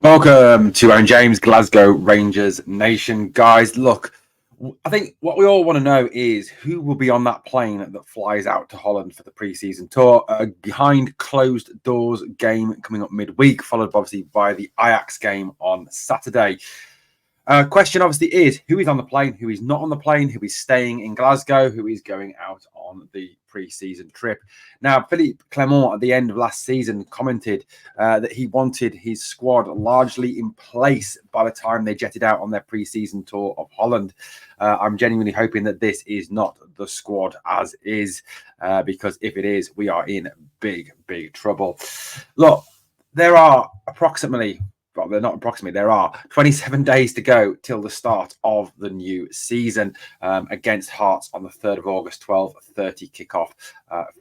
Welcome to Aaron James, Glasgow Rangers Nation. Guys, look, I think what we all want to know is who will be on that plane that flies out to Holland for the pre-season tour. A behind closed doors game coming up midweek, followed obviously by the Ajax game on Saturday. Question obviously is who is on the plane, who is not on the plane, who is staying in Glasgow, who is going out on the pre-season trip. Now, Philippe Clement at the end of last season commented that he wanted his squad largely in place by the time they jetted out on their pre-season tour of Holland. I'm genuinely hoping that this is not the squad as is, because if it is, we are in big, big trouble. Look, there are approximately well, they're not approximately. There are 27 days to go till the start of the new season against Hearts on the 3rd of August, 12:30 kickoff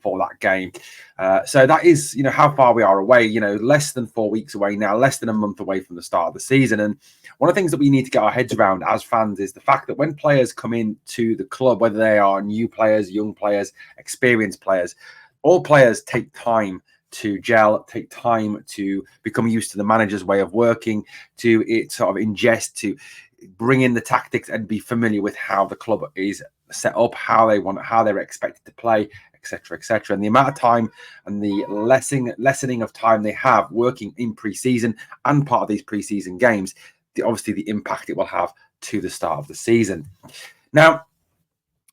for that game. So that is, how far we are away. Less than 4 weeks away now, less than a month away from the start of the season. And one of the things that we need to get our heads around as fans is the fact that when players come into the club, whether they are new players, young players, experienced players, all players take time to gel, take time to become used to the manager's way of working, to it sort of ingest, to bring in the tactics and be familiar with how the club is set up, how they're expected to play, etc., etc. And the amount of time and the lessening of time they have working in pre-season and part of these pre-season games, obviously the impact it will have to the start of the season. Now,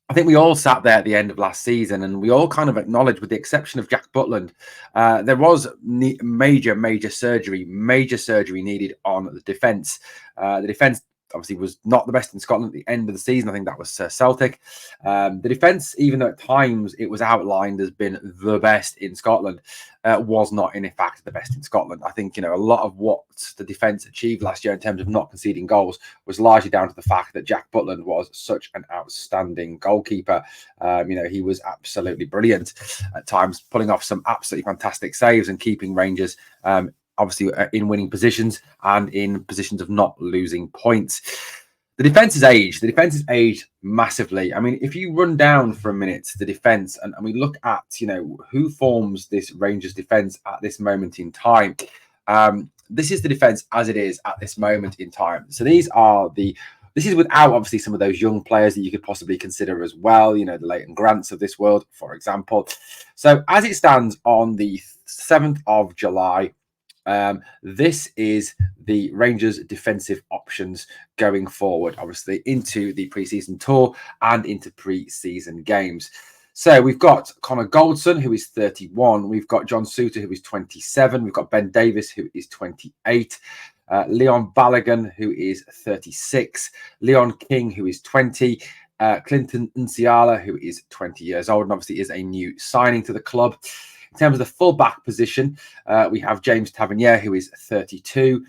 I think we all sat there at the end of last season and we all kind of acknowledged, with the exception of Jack Butland, there was major surgery needed on the defence. The defence obviously was not the best in Scotland at the end of the season. I think that was Celtic. The defence, even though at times it was outlined as being the best in Scotland, was not in fact the best in Scotland. I think, a lot of what the defence achieved last year in terms of not conceding goals was largely down to the fact that Jack Butland was such an outstanding goalkeeper. He was absolutely brilliant at times, pulling off some absolutely fantastic saves and keeping Rangers obviously in winning positions and in positions of not losing points. The defense is aged. The defense is aged massively. I mean, if you run down for a minute the defense and we look at, who forms this Rangers defense at this moment in time, this is the defense as it is at this moment in time. So this is without obviously some of those young players that you could possibly consider as well, the Leighton Grants of this world, for example. So as it stands on the 7th of July, this is the Rangers' defensive options going forward, obviously, into the pre-season tour and into pre-season games. So we've got Connor Goldson, who is 31. We've got John Souttar, who is 27. We've got Ben Davies, who is 28. Leon Balogun, who is 36. Leon King, who is 20. Clinton Nsiala, who is 20 years old and obviously is a new signing to the club. In terms of the full-back position, we have James Tavernier, who is 32.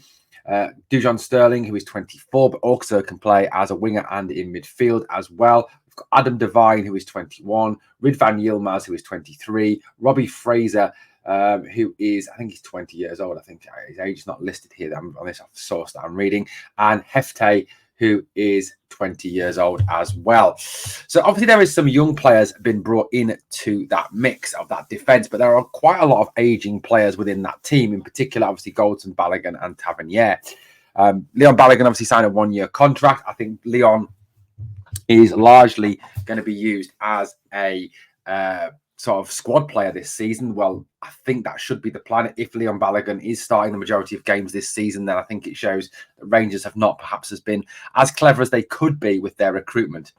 Dujon Sterling, who is 24, but also can play as a winger and in midfield as well. We've got Adam Devine, who is 21. Ridvan Yilmaz, who is 23. Robbie Fraser, who is, I think he's 20 years old. I think his age is not listed here on this source that I'm reading. And Hefte, who is 20 years old as well. So obviously there is some young players been brought in to that mix of that defence, but there are quite a lot of aging players within that team, in particular, obviously Goldson, Balogun and Tavernier. Leon Balogun obviously signed a 1-year contract. I think Leon is largely going to be used as a sort of squad player this season. Well, I think that should be the plan. If Leon Balogun is starting the majority of games this season, then I think it shows that Rangers have not perhaps been as clever as they could be with their recruitment.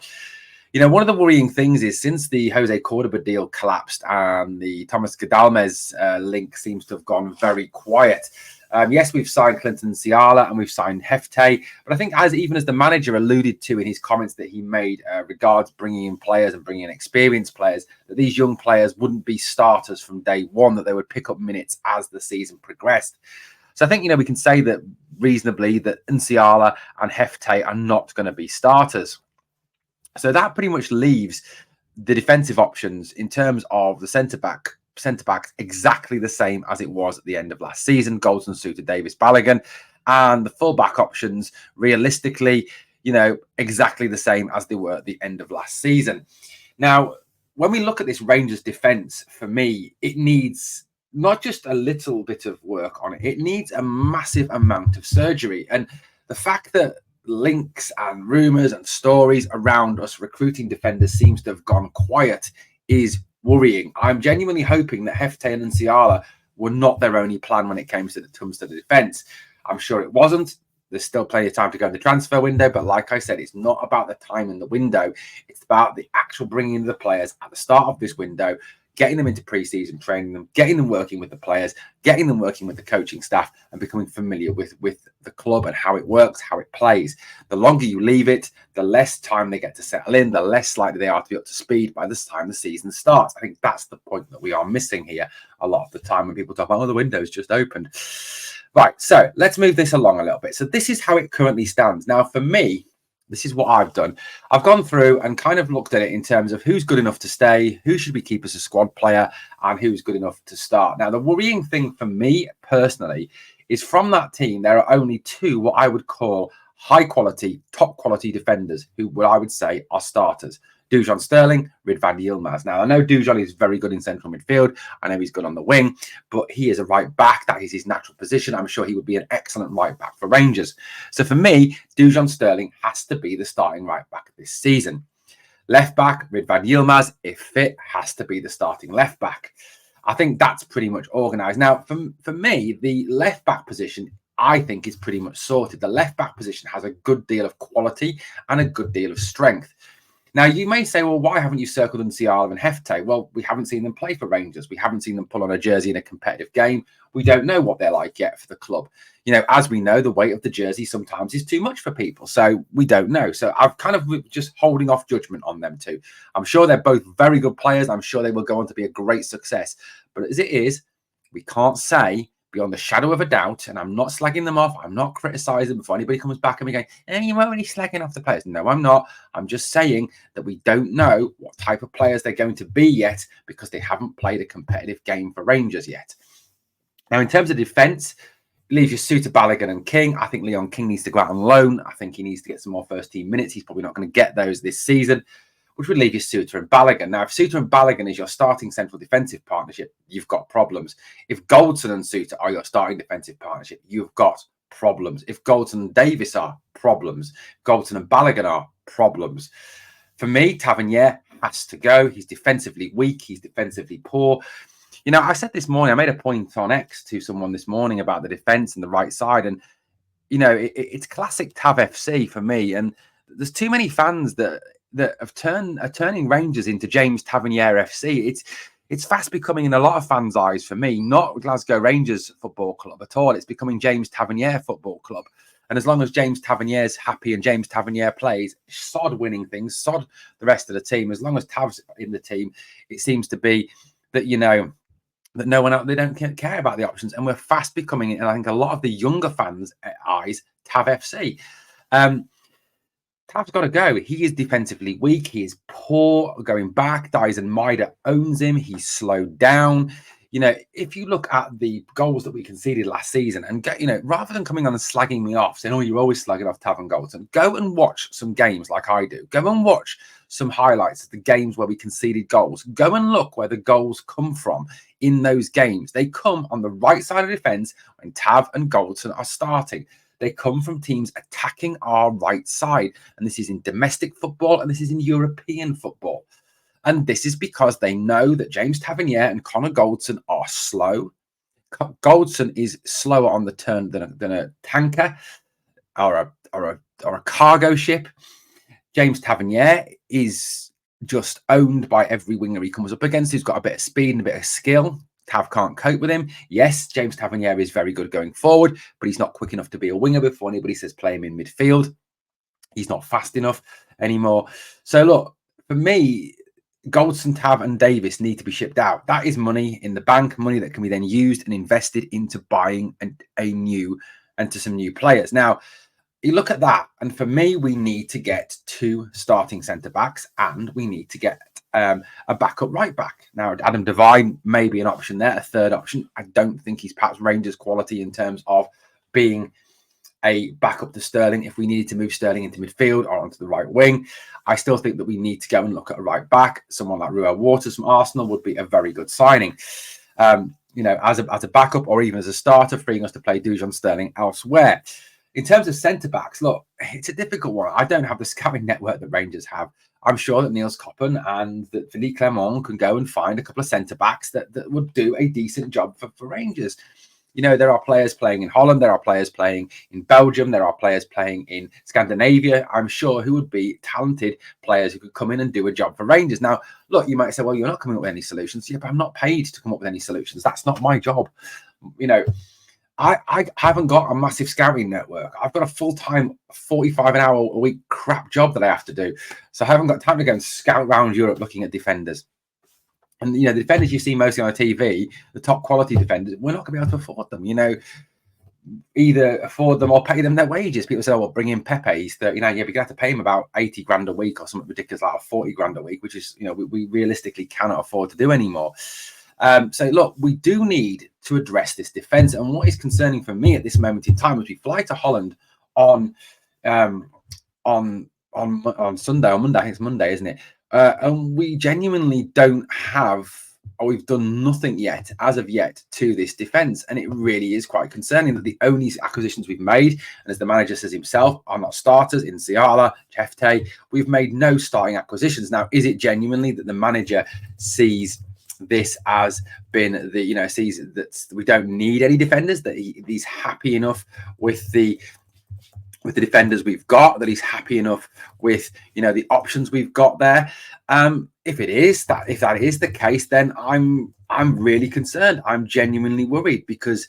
One of the worrying things is since the Jose Cordoba deal collapsed and the Thomas Gedalmes link seems to have gone very quiet. Yes, we've signed Clinton Nsiala and we've signed Hefte, but I think even as the manager alluded to in his comments that he made regards bringing in players and bringing in experienced players, that these young players wouldn't be starters from day one, that they would pick up minutes as the season progressed. So I think, we can say that reasonably that Nsiala and Hefte are not going to be starters. So that pretty much leaves the defensive options in terms of the centre-backs exactly the same as it was at the end of last season. Goldson, Souttar, Davies, Balogun. And the full-back options, realistically, exactly the same as they were at the end of last season. Now, when we look at this Rangers defence, for me, it needs not just a little bit of work on it. It needs a massive amount of surgery. And the fact that links and rumors and stories around us recruiting defenders seems to have gone quiet is worrying. I'm genuinely hoping that Hefte and Ciala were not their only plan when it comes to the defence. I'm sure it wasn't. There's still plenty of time to go in the transfer window, but like I said, it's not about the time in the window. It's about the actual bringing in the players at the start of this window, getting them into pre-season, training them, getting them working with the players, getting them working with the coaching staff, and becoming familiar with the club and how it works, how it plays. The longer you leave it, the less time they get to settle in, the less likely they are to be up to speed by the time the season starts. I think that's the point that we are missing here a lot of the time when people talk about, oh, the window's just opened. Right, so let's move this along a little bit. So this is how it currently stands. Now, for me, this is what I've done. I've gone through and kind of looked at it in terms of who's good enough to stay, who should we keep as a squad player, and who's good enough to start. Now, the worrying thing for me personally is from that team, there are only two what I would call high quality, top quality defenders who what I would say are starters. Dujon Sterling, Ridvan Yilmaz. Now, I know Dujon is very good in central midfield. I know he's good on the wing, but he is a right back. That is his natural position. I'm sure he would be an excellent right back for Rangers. So for me, Dujon Sterling has to be the starting right back this season. Left back, Ridvan Yilmaz, if fit, has to be the starting left back. I think that's pretty much organised. Now, for me, the left back position, I think, is pretty much sorted. The left back position has a good deal of quality and a good deal of strength. Now, you may say, well, why haven't you circled Ciala and Hefte? Well, we haven't seen them play for Rangers. We haven't seen them pull on a jersey in a competitive game. We don't know what they're like yet for the club. You know, as we know, the weight of the jersey sometimes is too much for people. So we don't know. So I've kind of just holding off judgment on them too. I'm sure they're both very good players. I'm sure they will go on to be a great success. But as it is, we can't say beyond the shadow of a doubt, and I'm not slagging them off. I'm not criticising before anybody comes back and me going, you're only slagging off the players. No, I'm not. I'm just saying that we don't know what type of players they're going to be yet because they haven't played a competitive game for Rangers yet. Now, in terms of defence, leaves you Suter, Balogun and King. I think Leon King needs to go out on loan. I think he needs to get some more first team minutes. He's probably not going to get those this season, which would leave you Suter and Balogun. Now, if Suter and Balogun is your starting central defensive partnership, you've got problems. If Goldson and Suter are your starting defensive partnership, you've got problems. If Goldson and Davis are, problems. Goldson and Balogun are, problems. For me, Tavernier has to go. He's defensively weak. He's defensively poor. You know, I said this morning, I made a point on X to someone this morning about the defence and the right side. And, you know, it's classic Tav FC for me. And there's too many fans that are turning Rangers into James Tavernier FC. It's fast becoming, in a lot of fans' eyes, for me, not Glasgow Rangers Football Club at all. It's becoming James Tavernier Football Club. And as long as James Tavernier's happy and James Tavernier plays, sod winning things, sod the rest of the team. As long as Tav's in the team, it seems to be that, you know, that no one else, they don't care about the options. And we're fast becoming, and I think a lot of the younger fans' eyes, Tav FC. Tav's got to go. He is defensively weak. He is poor going back. Dyson Maida owns him. He's slowed down. You know, if you look at the goals that we conceded last season and get, you know, rather than coming on and slagging me off, saying, oh, you're always slagging off Tav and Goldson, go and watch some games like I do. Go and watch some highlights of the games where we conceded goals. Go and look where the goals come from in those games. They come on the right side of the defence when Tav and Goldson are starting. They come from teams attacking our right side. And this is in domestic football and this is in European football. And this is because they know that James Tavernier and Connor Goldson are slow. Goldson is slower on the turn than a tanker or a cargo ship. James Tavernier is just owned by every winger he comes up against. He's got a bit of speed and a bit of skill. Tav can't cope with him. Yes, James Tavernier is very good going forward, but he's not quick enough to be a winger before anybody says play him in midfield. He's not fast enough anymore. So look, for me, Goldson, Tav and Davis need to be shipped out. That is money in the bank, money that can be then used and invested into buying some new players. Now, you look at that, and for me, we need to get 2 starting centre-backs and we need to get a backup right back. Now, Adam Devine may be an option there, a third option. I don't think he's perhaps Rangers quality in terms of being a backup to Sterling if we needed to move Sterling into midfield or onto the right wing. I still think that we need to go and look at a right back. Someone like Ruel Waters from Arsenal would be a very good signing. as a backup or even as a starter, freeing us to play Dujon Sterling elsewhere. In terms of centre-backs, look, it's a difficult one. I don't have the scouting network that Rangers have. I'm sure that Niels Koppen and that Philippe Clement can go and find a couple of centre-backs that would do a decent job for Rangers. There are players playing in Holland. There are players playing in Belgium. There are players playing in Scandinavia, I'm sure, who would be talented players who could come in and do a job for Rangers. Now, look, you might say, well, you're not coming up with any solutions. Yeah, but I'm not paid to come up with any solutions. That's not my job. I haven't got a massive scouting network. I've got a full-time 45-hour-a-week crap job that I have to do. So I haven't got time to go and scout around Europe looking at defenders. And, the defenders you see mostly on TV, the top quality defenders, we're not going to be able to afford them, either afford them or pay them their wages. People say, oh, well, bring in Pepe. He's 30 now. Yeah, we're going to have to pay him about 80 grand a week or something ridiculous like 40 grand a week, which is, we realistically cannot afford to do anymore. So, look, we do need to address this defence. And what is concerning for me at this moment in time is we fly to Holland on Sunday or Monday. I think it's Monday, isn't it? And we genuinely don't have, or we've done nothing yet, as of yet, to this defence. And it really is quite concerning that the only acquisitions we've made, and as the manager says himself, are not starters in Ciala, Chefte. We've made no starting acquisitions. Now, is it genuinely that the manager sees this as been sees that we don't need any defenders, that he's happy enough with the defenders we've got, that he's happy enough with the options we've got there? If that is the case, then I'm really concerned. I'm genuinely worried, because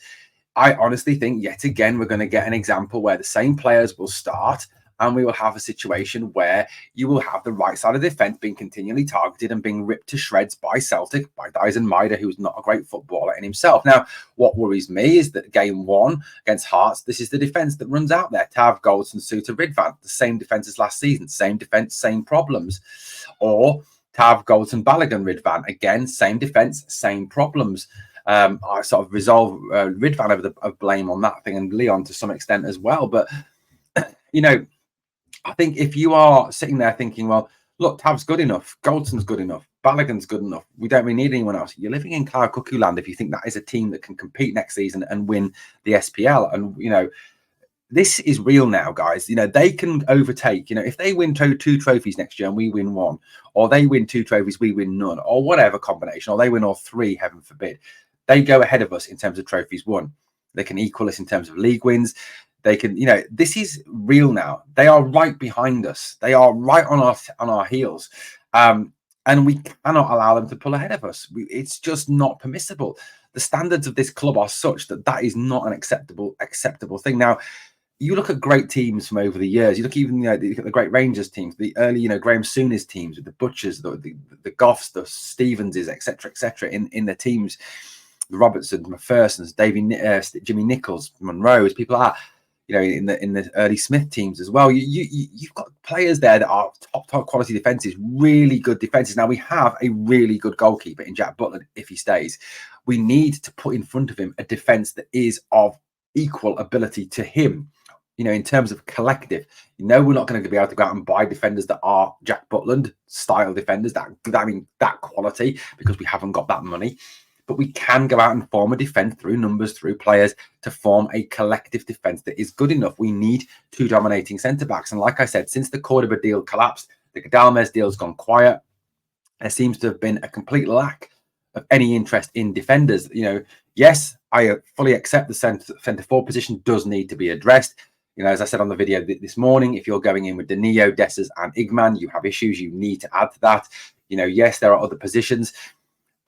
I honestly think yet again we're going to get an example where the same players will start, and we will have a situation where you will have the right side of the defence being continually targeted and being ripped to shreds by Celtic, by Dyson Maida, who's not a great footballer in himself. Now, what worries me is that game 1 against Hearts, this is the defence that runs out there. Tav, Goldson, Suter, Ridvan, the same defence as last season, same defence, same problems. Or Tav, Goldson, Balogun, Ridvan, again, same defence, same problems. I sort of resolve Ridvan over the blame on that thing, and Leon to some extent as well. But, I think if you are sitting there thinking, well, look, Tav's good enough, Goldson's good enough, Balogun's good enough, we don't really need anyone else, you're living in Cloud Cuckoo land if you think that is a team that can compete next season and win the SPL. And, this is real now, guys. They can overtake, if they win two trophies next year and we win one, or they win 2 trophies, we win none, or whatever combination, or they win all 3, heaven forbid, they go ahead of us in terms of trophies won. They can equal us in terms of league wins. They can, this is real now. They are right behind us. They are right on our heels. And we cannot allow them to pull ahead of us. It's just not permissible. The standards of this club are such that is not an acceptable thing. Now, you look at great teams from over the years. You look even, you look at the great Rangers teams, the early, Graham Souness teams with the Butchers, the Goffs, the Stevenses, etc., in the teams, the Robertsons, McPhersons, Jimmy Nichols, Monroe's, people like that. In the early Smith teams as well. You've got players there that are top quality defenses, really good defenses. Now, we have a really good goalkeeper in Jack Butland if he stays. We need to put in front of him a defense that is of equal ability to him, in terms of collective. We're not going to be able to go out and buy defenders that are Jack Butland style defenders, that quality, because we haven't got that money. But we can go out and form a defence through numbers, through players, to form a collective defence that is good enough. We need 2 dominating centre-backs. And like I said, since the Cordoba deal collapsed, the Gadalmes deal's gone quiet. There seems to have been a complete lack of any interest in defenders. Yes, I fully accept the centre-forward position does need to be addressed. As I said on the video this morning, if you're going in with Danilo, Dessers and Igman, you have issues. You need to add to that. Yes, there are other positions.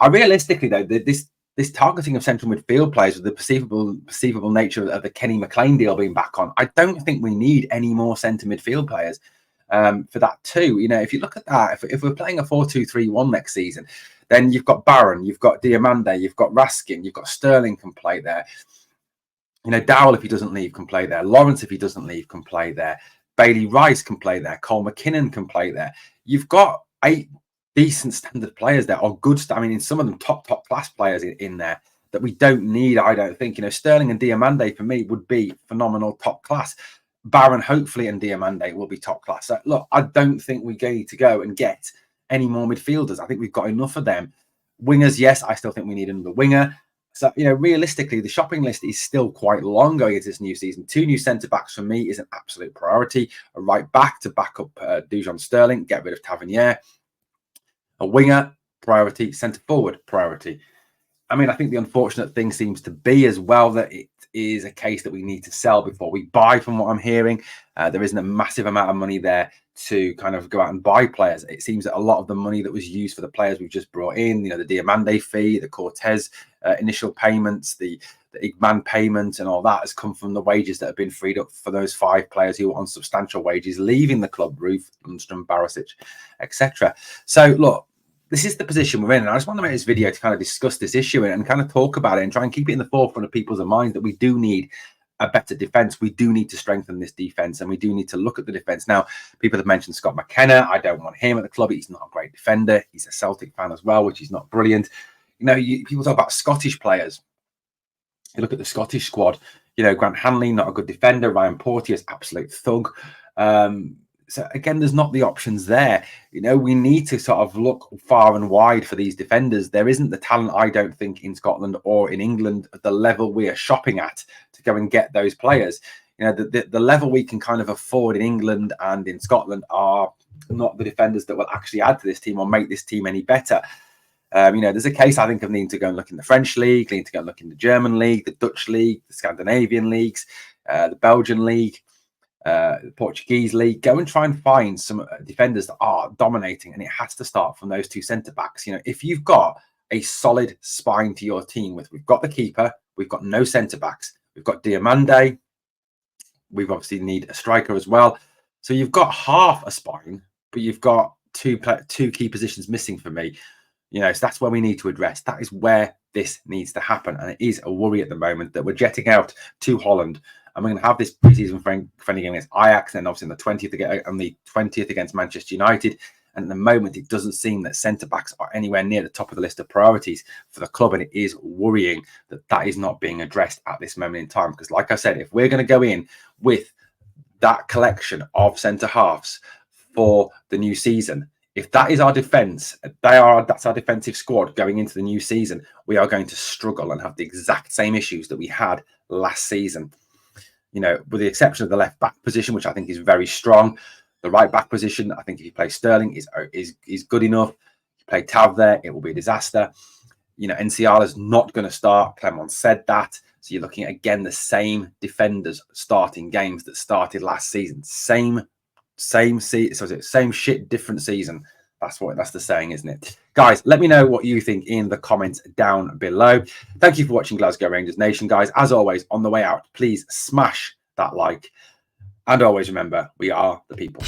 Realistically, though, this targeting of central midfield players with the perceivable nature of the Kenny McLean deal being back on, I don't think we need any more centre midfield players for that too. If you look at that, if we're playing a 4-2-3-1 next season, then you've got Barron, you've got Diamande, you've got Raskin, you've got Sterling can play there. Dowell, if he doesn't leave, can play there. Lawrence, if he doesn't leave, can play there. Bailey Rice can play there. Cole McKinnon can play there. You've got 8 decent standard players there, or good. In some of them top class players in there that we don't need. I don't think. Sterling and Diamande for me would be phenomenal top class. Barron, hopefully, and Diamande will be top class. So, look, I don't think we need to go and get any more midfielders. I think we've got enough of them. Wingers, yes, I still think we need another winger. So, realistically, the shopping list is still quite long going into this new season. 2 new centre-backs for me is an absolute priority. A right back to back up Dujon Sterling, get rid of Tavernier. A winger, priority. Centre-forward, priority. I mean, I think the unfortunate thing seems to be as well that it is a case that we need to sell before we buy, from what I'm hearing. There isn't a massive amount of money there to kind of go out and buy players. It seems that a lot of the money that was used for the players we've just brought in, the Diamande fee, the Cortez initial payments, the Igman payment and all that has come from the wages that have been freed up for those 5 players who were on substantial wages leaving the club, Roof, Lundstrom, Barisic, etc. So, look, this is the position we're in. And I just want to make this video to kind of discuss this issue and kind of talk about it and try and keep it in the forefront of people's minds that we do need a better defense. We do need to strengthen this defense, and we do need to look at the defense. Now, people have mentioned Scott McKenna. I don't want him at the club. He's not a great defender. He's a Celtic fan as well, which is not brilliant. People talk about Scottish players. You look at the Scottish squad, Grant Hanley, not a good defender. Ryan Porteous, absolute thug. So again, there's not the options there. We need to sort of look far and wide for these defenders. There isn't the talent, I don't think, in Scotland or in England at the level we are shopping at to go and get those players. The level we can kind of afford in England and in Scotland are not the defenders that will actually add to this team or make this team any better. There's a case I think of needing to go and look in the French league, needing to go and look in the German league, the Dutch league, the Scandinavian leagues, the Belgian league, the Portuguese league. Go and try and find some defenders that are dominating, and it has to start from those 2 centre backs. If you've got a solid spine to your team, we've got the keeper, we've got no centre backs, we've got Diamande, we've obviously need a striker as well. So you've got half a spine, but you've got two key positions missing for me. So that's where we need to address. That is where this needs to happen. And it is a worry at the moment that we're jetting out to Holland and we're going to have this preseason friendly game against Ajax, and obviously on the 20th against Manchester United. And at the moment, it doesn't seem that centre-backs are anywhere near the top of the list of priorities for the club. And it is worrying that that is not being addressed at this moment in time. Because like I said, if we're going to go in with that collection of centre-halves for the new season, if that is our defence, that's our defensive squad going into the new season, we are going to struggle and have the exact same issues that we had last season. With the exception of the left back position, which I think is very strong. The right back position, I think if you play Sterling, is good enough. If you play Tav there, it will be a disaster. NCR is not going to start. Clement said that. So you're looking at, again, the same defenders starting games that started last season. Same shit, different season. That's the saying, isn't it? Guys, let me know what you think in the comments down below. Thank you for watching Glasgow Rangers Nation, guys. As always, on the way out, please smash that like. And always remember, we are the people.